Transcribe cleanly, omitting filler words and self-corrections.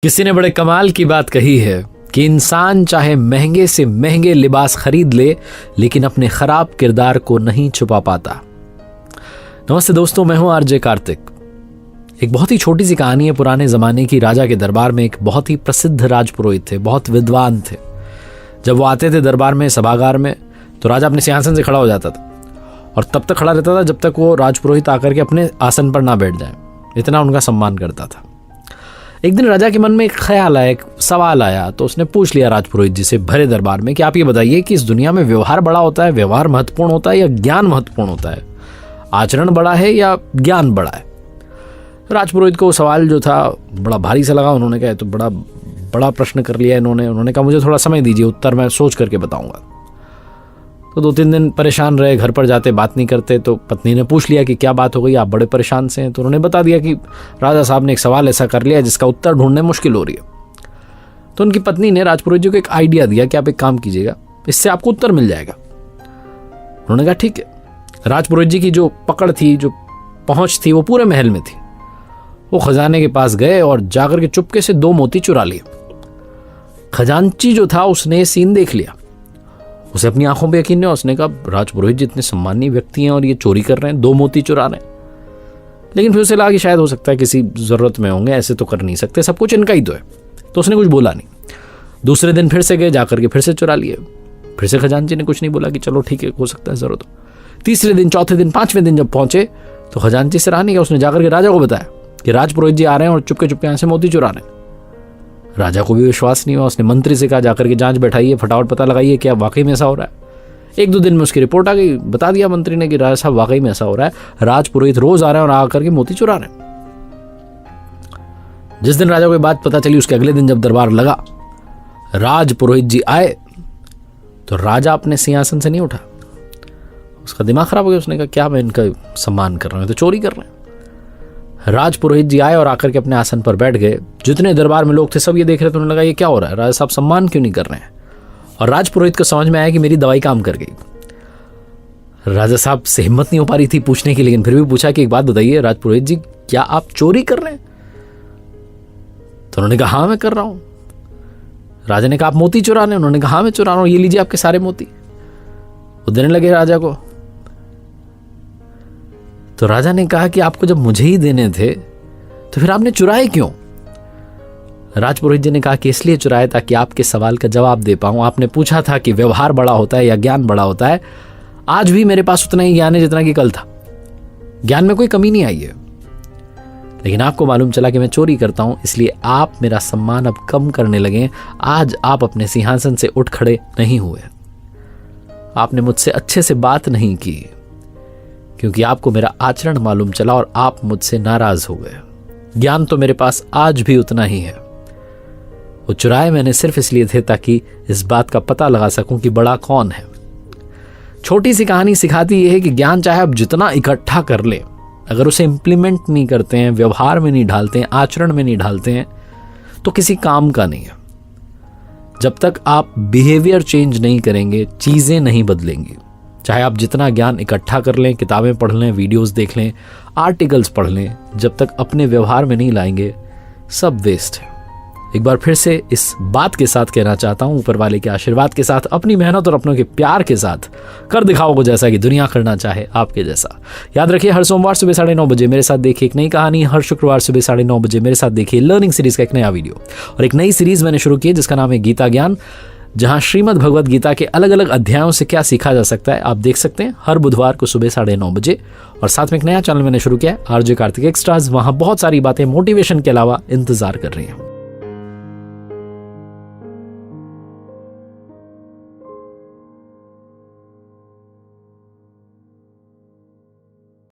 किसी ने बड़े कमाल की बात कही है कि इंसान चाहे महंगे से महंगे लिबास खरीद ले लेकिन अपने खराब किरदार को नहीं छुपा पाता। नमस्ते दोस्तों, मैं हूं आरजे कार्तिक। एक बहुत ही छोटी सी कहानी है पुराने जमाने की। राजा के दरबार में एक बहुत ही प्रसिद्ध राजपुरोहित थे, बहुत विद्वान थे। जब वो आते थे दरबार में, सभागार में, तो राजा अपने सिंहासन से खड़ा हो जाता था और तब तक खड़ा रहता था जब तक वो राजपुरोहित आकर के अपने आसन पर ना बैठ जाए। इतना उनका सम्मान करता था। एक दिन राजा के मन में एक ख्याल आया, एक सवाल आया, तो उसने पूछ लिया राजपुरोहित जी से भरे दरबार में कि आप ये बताइए कि इस दुनिया में व्यवहार बड़ा होता है, व्यवहार महत्वपूर्ण होता है या ज्ञान महत्वपूर्ण होता है? आचरण बड़ा है या ज्ञान बड़ा है? राजपुरोहित को सवाल जो था बड़ा भारी सा लगा। उन्होंने कहा तो बड़ा प्रश्न कर लिया उन्होंने कहा मुझे थोड़ा समय दीजिए, उत्तर मैं सोच करके बताऊंगा। तो 2-3 दिन परेशान रहे, घर पर जाते बात नहीं करते। तो पत्नी ने पूछ लिया कि क्या बात हो गई, आप बड़े परेशान से हैं? तो उन्होंने बता दिया कि राजा साहब ने एक सवाल ऐसा कर लिया जिसका उत्तर ढूंढने मुश्किल हो रही है। तो उनकी पत्नी ने राजपुरोहित जी को एक आइडिया दिया कि आप एक काम कीजिएगा, इससे आपको उत्तर मिल जाएगा। उन्होंने कहा ठीक है। राजपुरोहित जी की जो पकड़ थी, जो पहुंच थी, वो पूरे महल में थी। वो खजाने के पास गए और जाकर के चुपके से 2 मोती चुरा लिए। खजांची जो था उसने सीन देख लिया, उसे अपनी आंखों पे यकीन नहीं। उसने कहा राजपुरोहित जी इतने सम्मानीय व्यक्ति हैं और ये चोरी कर रहे हैं, 2 मोती चुरा रहे हैं। लेकिन फिर उसे लगा कि शायद हो सकता है किसी जरूरत में होंगे, ऐसे तो कर नहीं सकते, सब कुछ इनका ही तो है। तो उसने कुछ बोला नहीं। दूसरे दिन फिर से गए, जाकर के फिर से चुरा लिए। फिर से खजांची ने कुछ नहीं बोला कि चलो ठीक है, हो सकता है जरूरत हो। तीसरे दिन, चौथे दिन, 5वें दिन जब पहुंचे तो खजांची से रहा नहीं गया। उसने जाकर के राजा को बताया कि राजपुरोहित जी आ रहे हैं और चुपके चुपके यहाँ से मोती चुरा रहे हैं। राजा को भी विश्वास नहीं हुआ। उसने मंत्री से कहा जाकर के जांच बैठाइए, फटाफट पता लगाइए क्या वाकई में ऐसा हो रहा है। 1-2 दिन में उसकी रिपोर्ट आ गई। बता दिया मंत्री ने कि राजा साहब वाकई में ऐसा हो रहा है, राजपुरोहित रोज आ रहे हैं और आकर के मोती चुरा रहे हैं। जिस दिन राजा को बात पता चली, उसके अगले दिन जब दरबार लगा, राजपुरोहित जी आए तो राजा अपने सिंहासन से नहीं उठा। उसका दिमाग खराब हो गया। उसने कहा क्या मैं इनका सम्मान कर रहा हूं, तो चोरी कर रहे हैं। राजपुरोहित जी आए और आकर के अपने आसन पर बैठ गए। जितने दरबार में लोग थे सब ये देख रहे थे। उन्हें लगा ये क्या हो रहा है, राजा साहब सम्मान क्यों नहीं कर रहे हैं? और राजपुरोहित को समझ में आया कि मेरी दवाई काम कर गई। राजा साहब से हिम्मत नहीं हो पा रही थी पूछने की, लेकिन फिर भी पूछा कि एक बात बताइए राजपुरोहित जी, क्या आप चोरी कर रहे हैं? तो उन्होंने कहा हाँ मैं कर रहा हूं। राजा ने कहा आप मोती चुरा रहे हैं? उन्होंने कहा हाँ मैं चुरा रहा हूं, ये लीजिए आपके सारे मोती। वो देने लगे राजा को। तो राजा ने कहा कि आपको जब मुझे ही देने थे तो फिर आपने चुराए क्यों? राजपुरोहित जी ने कहा कि इसलिए चुराए ताकि आपके सवाल का जवाब दे पाऊं। आपने पूछा था कि व्यवहार बड़ा होता है या ज्ञान बड़ा होता है। आज भी मेरे पास उतना ही ज्ञान है जितना कि कल था। ज्ञान में कोई कमी नहीं आई है, लेकिन आपको मालूम चला कि मैं चोरी करता हूं, इसलिए आप मेरा सम्मान अब कम करने लगे। आज आप अपने सिंहासन से उठ खड़े नहीं हुए। आपने मुझसे अच्छे से बात नहीं की क्योंकि आपको मेरा आचरण मालूम चला और आप मुझसे नाराज हो गए। ज्ञान तो मेरे पास आज भी उतना ही है। वो चुराए मैंने सिर्फ इसलिए थे ताकि इस बात का पता लगा सकूं कि बड़ा कौन है। छोटी सी कहानी सिखाती यह है कि ज्ञान चाहे आप जितना इकट्ठा कर ले, अगर उसे इंप्लीमेंट नहीं करते हैं, व्यवहार में नहीं डालते हैं, आचरण में नहीं डालते हैं, तो किसी काम का नहीं है। जब तक आप बिहेवियर चेंज नहीं करेंगे, चीजें नहीं बदलेंगी। चाहे आप जितना ज्ञान इकट्ठा कर लें, किताबें पढ़ लें, वीडियोस देख लें, आर्टिकल्स पढ़ लें, जब तक अपने व्यवहार में नहीं लाएंगे, सब वेस्ट है। एक बार फिर से इस बात के साथ कहना चाहता हूं, ऊपर वाले के आशीर्वाद के साथ, अपनी मेहनत और अपनों के प्यार के साथ कर दिखाओ को जैसा कि दुनिया करना चाहे आपके जैसा। याद रखिए, हर सोमवार सुबह 9:30 बजे मेरे साथ देखिए एक नई कहानी। हर शुक्रवार सुबह 9:30 बजे मेरे साथ देखिए लर्निंग सीरीज का एक नया वीडियो। और एक नई सीरीज मैंने शुरू की है जिसका नाम है गीता ज्ञान, जहां श्रीमद् भगवद गीता के अलग अलग अध्यायों से क्या सीखा जा सकता है आप देख सकते हैं हर बुधवार को सुबह 9:30 बजे। और साथ में एक नया चैनल मैंने शुरू किया है, आरजे कार्तिक एक्स्ट्राज। वहां बहुत सारी बातें मोटिवेशन के अलावा इंतजार कर रही हैं।